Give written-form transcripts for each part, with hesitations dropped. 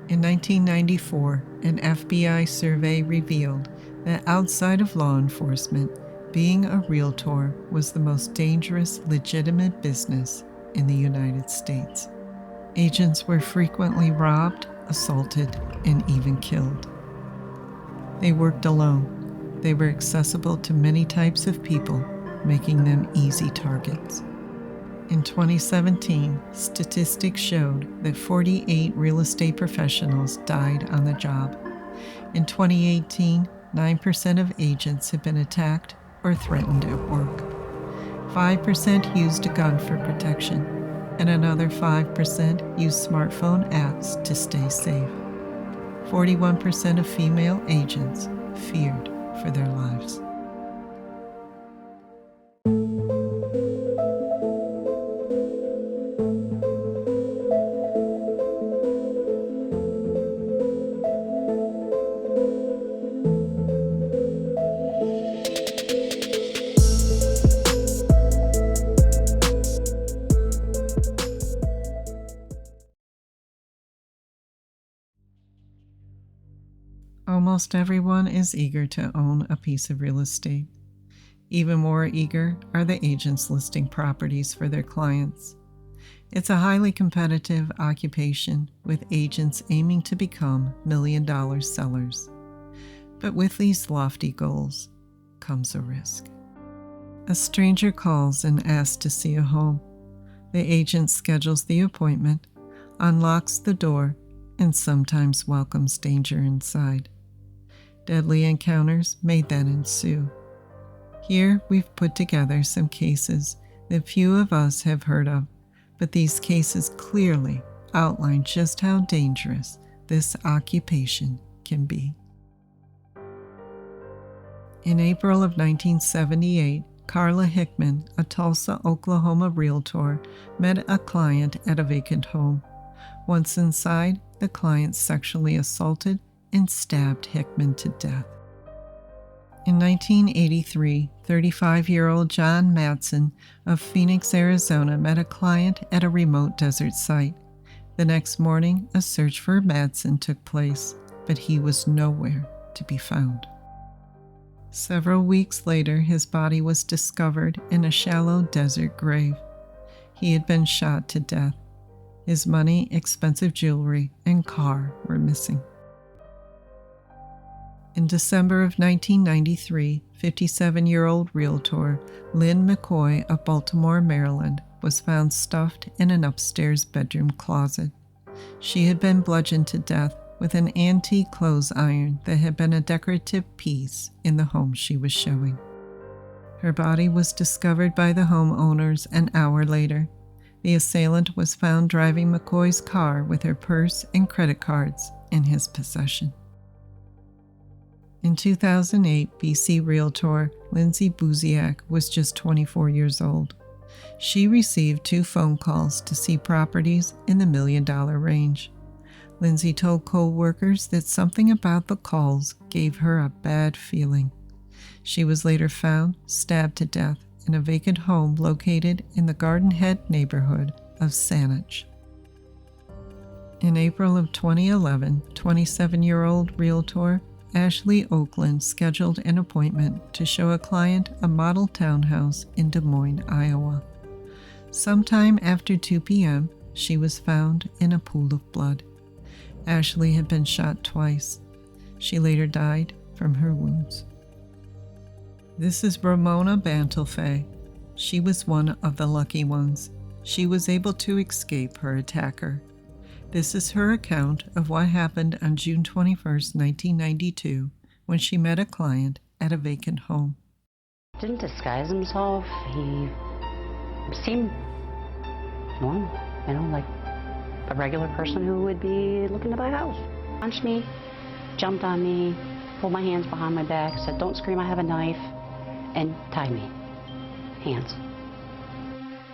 In 1994, an FBI survey revealed that outside of law enforcement, being a realtor was the most dangerous legitimate business in the United States. Agents were frequently robbed, assaulted, and even killed. They worked alone. They were accessible to many types of people, making them easy targets. In 2017, statistics showed that 48 real estate professionals died on the job. In 2018, 9% of agents had been attacked or threatened at work. 5% used a gun for protection, and another 5% used smartphone apps to stay safe. 41% of female agents feared for their lives. Almost everyone is eager to own a piece of real estate. Even more eager are the agents listing properties for their clients. It's a highly competitive occupation, with agents aiming to become million-dollar sellers. But with these lofty goals comes a risk. A stranger calls and asks to see a home. The agent schedules the appointment, unlocks the door, and sometimes welcomes danger inside. Deadly encounters may then ensue. Here we've put together some cases that few of us have heard of, but these cases clearly outline just how dangerous this occupation can be. In April of 1978, Carla Hickman, a Tulsa, Oklahoma realtor, met a client at a vacant home. Once inside, the client sexually assaulted and stabbed Hickman to death. In 1983, 35-year-old John Matson of Phoenix, Arizona, met a client at a remote desert site. The next morning, a search for Matson took place, but he was nowhere to be found. Several weeks later, his body was discovered in a shallow desert grave. He had been shot to death. His money, expensive jewelry, and car were missing. In December of 1993, 57-year-old realtor Lynn McCoy of Baltimore, Maryland, was found stuffed in an upstairs bedroom closet. She had been bludgeoned to death with an antique clothes iron that had been a decorative piece in the home she was showing. Her body was discovered by the homeowners an hour later. The assailant was found driving McCoy's car with her purse and credit cards in his possession. In 2008, BC realtor Lindsay Buziak was just 24 years old. She received 2 phone calls to see properties in the $1 million range. Lindsay told co-workers that something about the calls gave her a bad feeling. She was later found stabbed to death in a vacant home located in the Garden Head neighborhood of Saanich. In April of 2011, 27-year-old realtor Ashley Oakland scheduled an appointment to show a client a model townhouse in Des Moines, Iowa. Sometime after 2 p.m., she was found in a pool of blood. Ashley had been shot twice. She later died from her wounds. This is Ramona Bantelfe. She was one of the lucky ones. She was able to escape her attacker. This is her account of what happened on June 21, 1992, when she met a client at a vacant home. Didn't disguise himself. He seemed normal, like a regular person who would be looking to buy a house. Punched me, jumped on me, pulled my hands behind my back, said, "Don't scream, I have a knife," and tied me. Hands.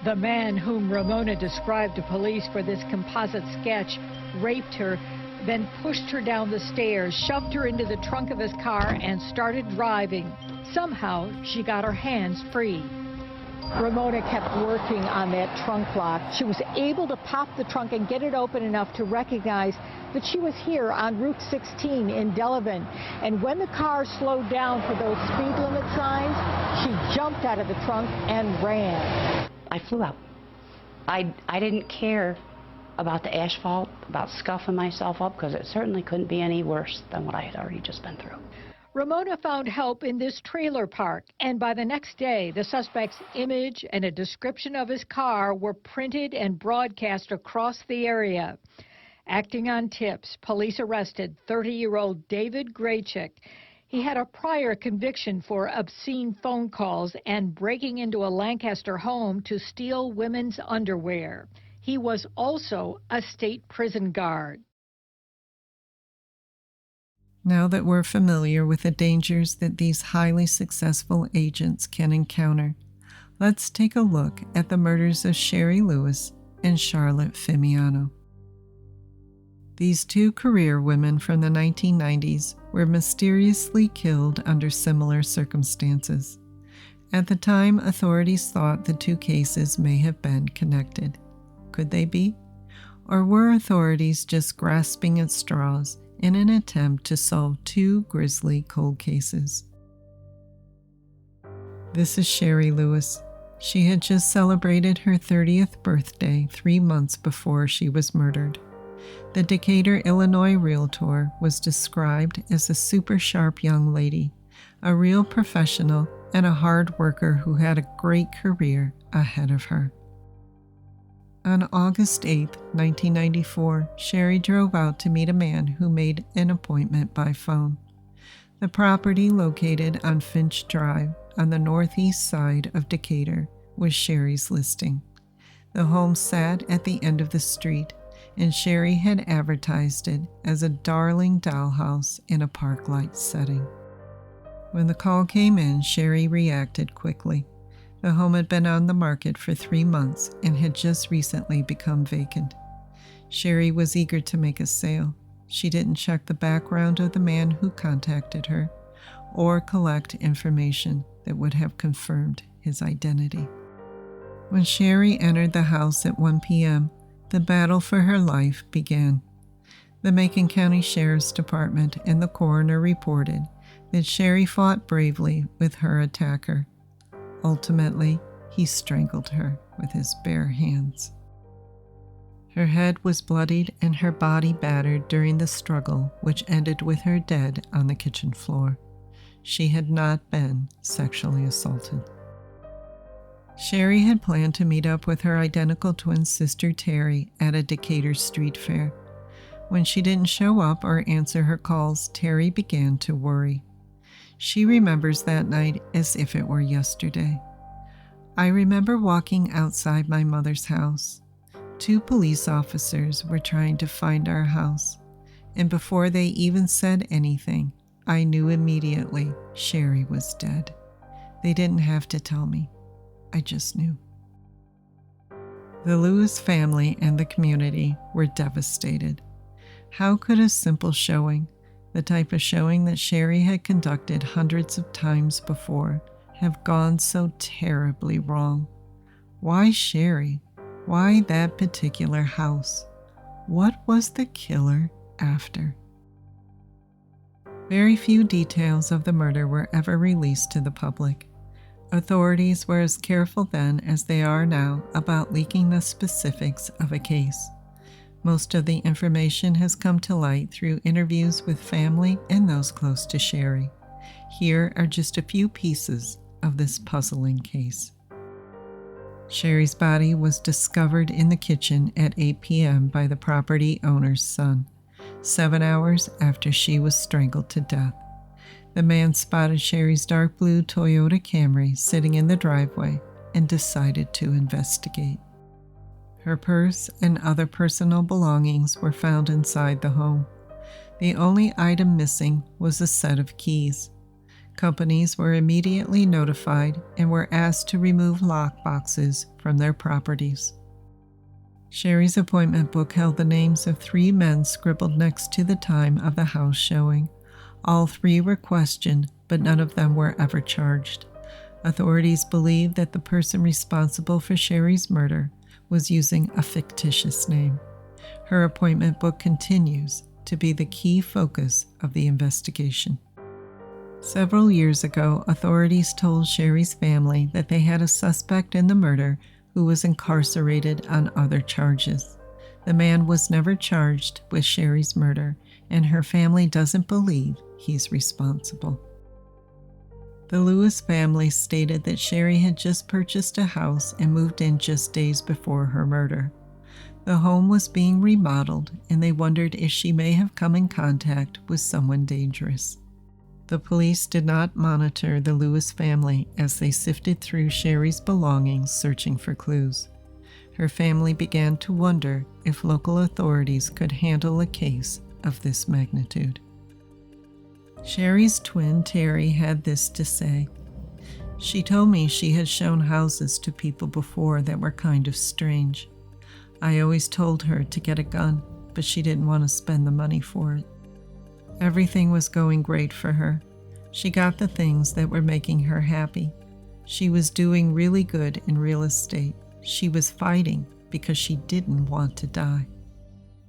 The man whom Ramona described to police for this composite sketch raped her, then pushed her down the stairs, shoved her into the trunk of his car, and started driving. Somehow, she got her hands free. Ramona kept working on that trunk lock. She was able to pop the trunk and get it open enough to recognize but she was here on Route 16 in Delavan. And when the car slowed down for those speed limit signs, she jumped out of the trunk and ran. I flew out. I didn't care about the asphalt, about scuffing myself up, because it certainly couldn't be any worse than what I had already just been through. Ramona found help in this trailer park, and by the next day, the suspect's image and a description of his car were printed and broadcast across the area. Acting on tips, police arrested 30-year-old David Graychick. He had a prior conviction for obscene phone calls and breaking into a Lancaster home to steal women's underwear. He was also a state prison guard. Now that we're familiar with the dangers that these highly successful agents can encounter, let's take a look at the murders of Sherry Lewis and Charlotte Fimiano. These two career women from the 1990s were mysteriously killed under similar circumstances. At the time, authorities thought the two cases may have been connected. Could they be? Or were authorities just grasping at straws in an attempt to solve two grisly cold cases? This is Sherry Lewis. She had just celebrated her 30th birthday 3 months before she was murdered. The Decatur, Illinois realtor was described as a super sharp young lady, a real professional, and a hard worker who had a great career ahead of her. On August 8, 1994, Sherry drove out to meet a man who made an appointment by phone. The property, located on Finch Drive on the northeast side of Decatur, was Sherry's listing. The home sat at the end of the street, and Sherry had advertised it as a darling dollhouse in a park-like setting. When the call came in, Sherry reacted quickly. The home had been on the market for 3 months and had just recently become vacant. Sherry was eager to make a sale. She didn't check the background of the man who contacted her or collect information that would have confirmed his identity. When Sherry entered the house at 1 p.m., the battle for her life began. The Macon County Sheriff's Department and the coroner reported that Sherry fought bravely with her attacker. Ultimately, he strangled her with his bare hands. Her head was bloodied and her body battered during the struggle, which ended with her dead on the kitchen floor. She had not been sexually assaulted. Sherry had planned to meet up with her identical twin sister Terry at a Decatur street fair. When she didn't show up or answer her calls, Terry began to worry. She remembers that night as if it were yesterday. I remember walking outside my mother's house. 2 police officers were trying to find our house, and before they even said anything, I knew immediately Sherry was dead. They didn't have to tell me. I just knew. The Lewis family and the community were devastated. How could a simple showing, the type of showing that Sherry had conducted hundreds of times before, have gone so terribly wrong? Why Sherry? Why that particular house? What was the killer after? Very few details of the murder were ever released to the public. Authorities were as careful then as they are now about leaking the specifics of a case. Most of the information has come to light through interviews with family and those close to Sherry. Here are just a few pieces of this puzzling case. Sherry's body was discovered in the kitchen at 8 p.m. by the property owner's son, 7 hours after she was strangled to death. The man spotted Sherry's dark blue Toyota Camry sitting in the driveway and decided to investigate. Her purse and other personal belongings were found inside the home. The only item missing was a set of keys. Companies were immediately notified and were asked to remove lock boxes from their properties. Sherry's appointment book held the names of 3 men scribbled next to the time of the house showing. All 3 were questioned, but none of them were ever charged. Authorities believe that the person responsible for Sherry's murder was using a fictitious name. Her appointment book continues to be the key focus of the investigation. Several years ago, authorities told Sherry's family that they had a suspect in the murder who was incarcerated on other charges. The man was never charged with Sherry's murder, and her family doesn't believe he's responsible. The Lewis family stated that Sherry had just purchased a house and moved in just days before her murder. The home was being remodeled, and they wondered if she may have come in contact with someone dangerous. The police did not monitor the Lewis family as they sifted through Sherry's belongings searching for clues. Her family began to wonder if local authorities could handle a case of this magnitude. Sherry's twin, Terry, had this to say. She told me she had shown houses to people before that were kind of strange. I always told her to get a gun, but she didn't want to spend the money for it. Everything was going great for her. She got the things that were making her happy. She was doing really good in real estate. She was fighting because she didn't want to die.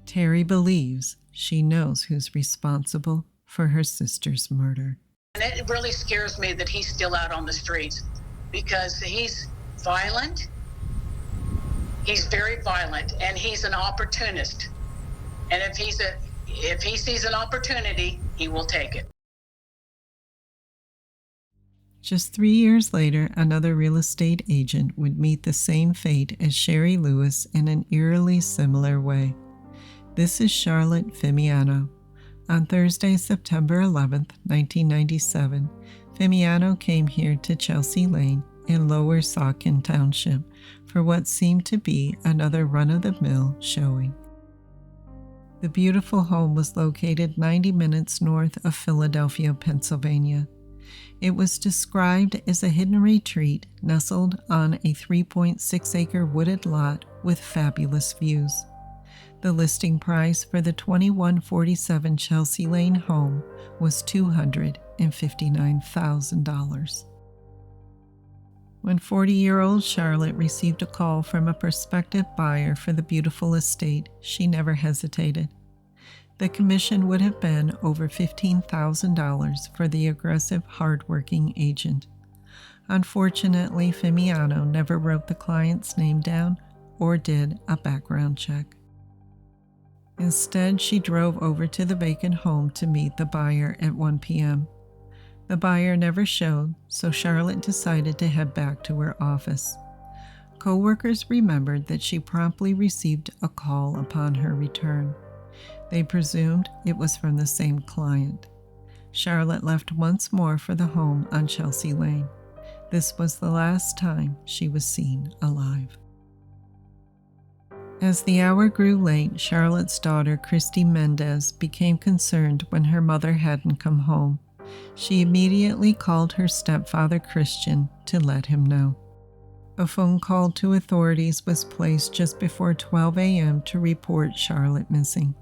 Terry believes she knows who's responsible for her sister's murder. And it really scares me that he's still out on the streets because he's violent. He's very violent, and he's an opportunist. And if he sees an opportunity, he will take it. Just 3 years later, another real estate agent would meet the same fate as Sherry Lewis in an eerily similar way. This is Charlotte Fimiano. On Thursday, September 11, 1997, Fimiano came here to Chelsea Lane in Lower Saucon Township for what seemed to be another run-of-the-mill showing. The beautiful home was located 90 minutes north of Philadelphia, Pennsylvania. It was described as a hidden retreat nestled on a 3.6-acre wooded lot with fabulous views. The listing price for the 2147 Chelsea Lane home was $259,000. When 40-year-old Charlotte received a call from a prospective buyer for the beautiful estate, she never hesitated. The commission would have been over $15,000 for the aggressive, hard-working agent. Unfortunately, Fimiano never wrote the client's name down or did a background check. Instead, she drove over to the vacant home to meet the buyer at 1 p.m. The buyer never showed, so Charlotte decided to head back to her office. Co-workers remembered that she promptly received a call upon her return. They presumed it was from the same client. Charlotte left once more for the home on Chelsea Lane. This was the last time she was seen alive. As the hour grew late, Charlotte's daughter, Christy Mendez, became concerned when her mother hadn't come home. She immediately called her stepfather, Christian, to let him know. A phone call to authorities was placed just before 12 a.m. to report Charlotte missing.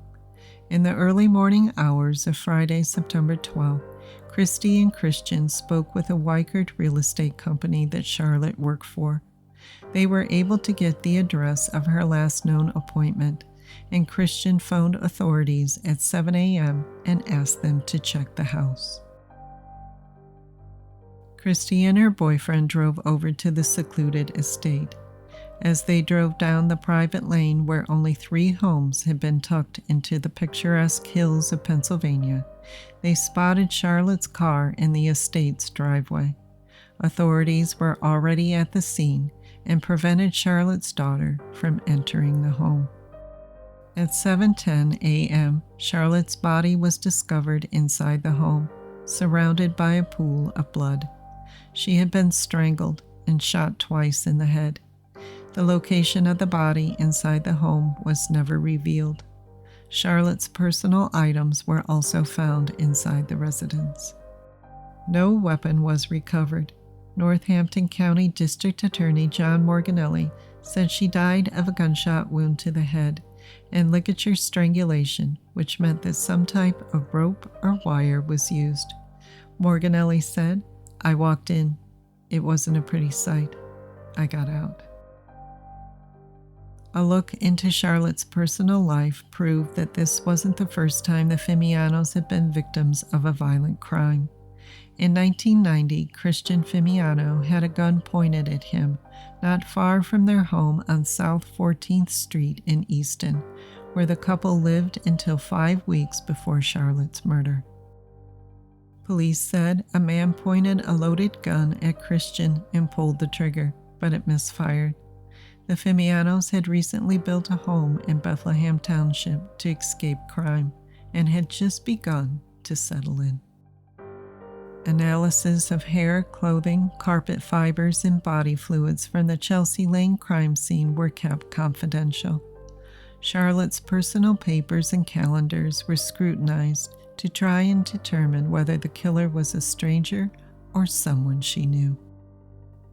In the early morning hours of Friday, September 12, Christy and Christian spoke with a Weikert real estate company that Charlotte worked for. They were able to get the address of her last known appointment, and Christian phoned authorities at 7 a.m. and asked them to check the house. Christy and her boyfriend drove over to the secluded estate. As they drove down the private lane where only 3 homes had been tucked into the picturesque hills of Pennsylvania, they spotted Charlotte's car in the estate's driveway. Authorities were already at the scene and prevented Charlotte's daughter from entering the home. At 7:10 a.m., Charlotte's body was discovered inside the home, surrounded by a pool of blood. She had been strangled and shot twice in the head. The location of the body inside the home was never revealed. Charlotte's personal items were also found inside the residence. No weapon was recovered. Northampton County District Attorney John Morganelli said she died of a gunshot wound to the head and ligature strangulation, which meant that some type of rope or wire was used. Morganelli said, "I walked in. It wasn't a pretty sight. I got out." A look into Charlotte's personal life proved that this wasn't the first time the Fimianos had been victims of a violent crime. In 1990, Christian Fimiano had a gun pointed at him not far from their home on South 14th Street in Easton, where the couple lived until 5 weeks before Charlotte's murder. Police said a man pointed a loaded gun at Christian and pulled the trigger, but it misfired. The Fimianos had recently built a home in Bethlehem Township to escape crime and had just begun to settle in. Analysis of hair, clothing, carpet fibers, and body fluids from the Chelsea Lane crime scene were kept confidential. Charlotte's personal papers and calendars were scrutinized to try and determine whether the killer was a stranger or someone she knew.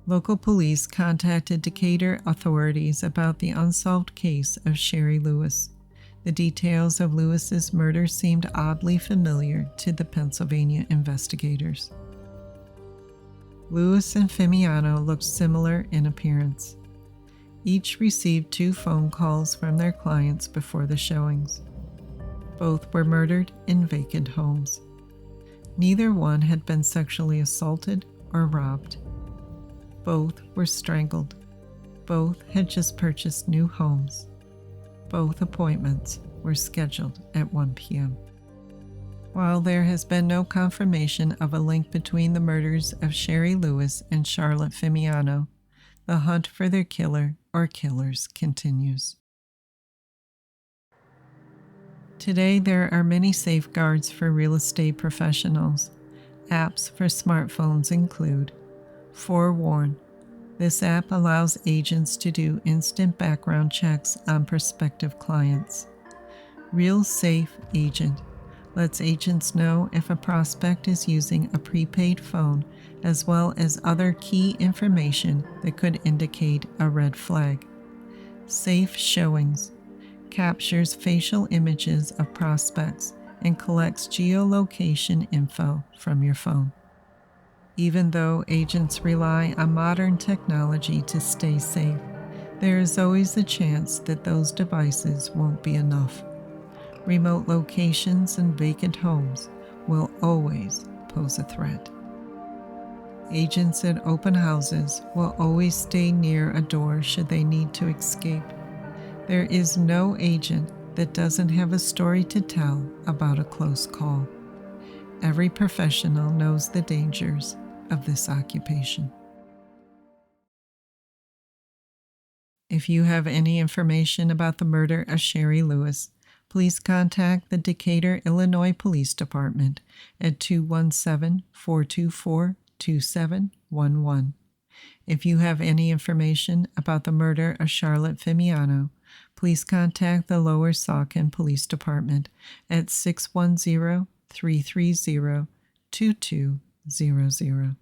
Local police contacted Decatur authorities about the unsolved case of Sherry Lewis. The details of Lewis's murder seemed oddly familiar to the Pennsylvania investigators. Lewis and Fimiano looked similar in appearance. Each received 2 phone calls from their clients before the showings. Both were murdered in vacant homes. Neither one had been sexually assaulted or robbed. Both were strangled. Both had just purchased new homes. Both appointments were scheduled at 1 p.m. While there has been no confirmation of a link between the murders of Sherry Lewis and Charlotte Fimiano, the hunt for their killer or killers continues. Today, there are many safeguards for real estate professionals. Apps for smartphones include Forewarn. This app allows agents to do instant background checks on prospective clients. Real Safe Agent lets agents know if a prospect is using a prepaid phone, as well as other key information that could indicate a red flag. Safe Showings captures facial images of prospects and collects geolocation info from your phone. Even though agents rely on modern technology to stay safe, there is always a chance that those devices won't be enough. Remote locations and vacant homes will always pose a threat. Agents at open houses will always stay near a door should they need to escape. There is no agent that doesn't have a story to tell about a close call. Every professional knows the dangers of this occupation. If you have any information about the murder of Sherry Lewis, please contact the Decatur, Illinois Police Department at 217-424-2711. If you have any information about the murder of Charlotte Fimiano, please contact the Lower Saucon Police Department at 610-330-2200.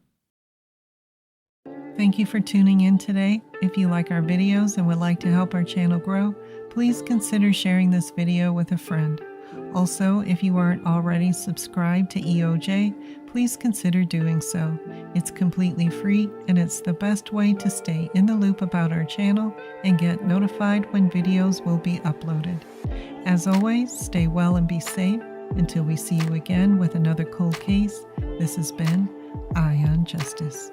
Thank you for tuning in today. If you like our videos and would like to help our channel grow, please consider sharing this video with a friend. Also, if you aren't already subscribed to EOJ, please consider doing so. It's completely free and it's the best way to stay in the loop about our channel and get notified when videos will be uploaded. As always, stay well and be safe. Until we see you again with another cold case, this has been Eye on Justice.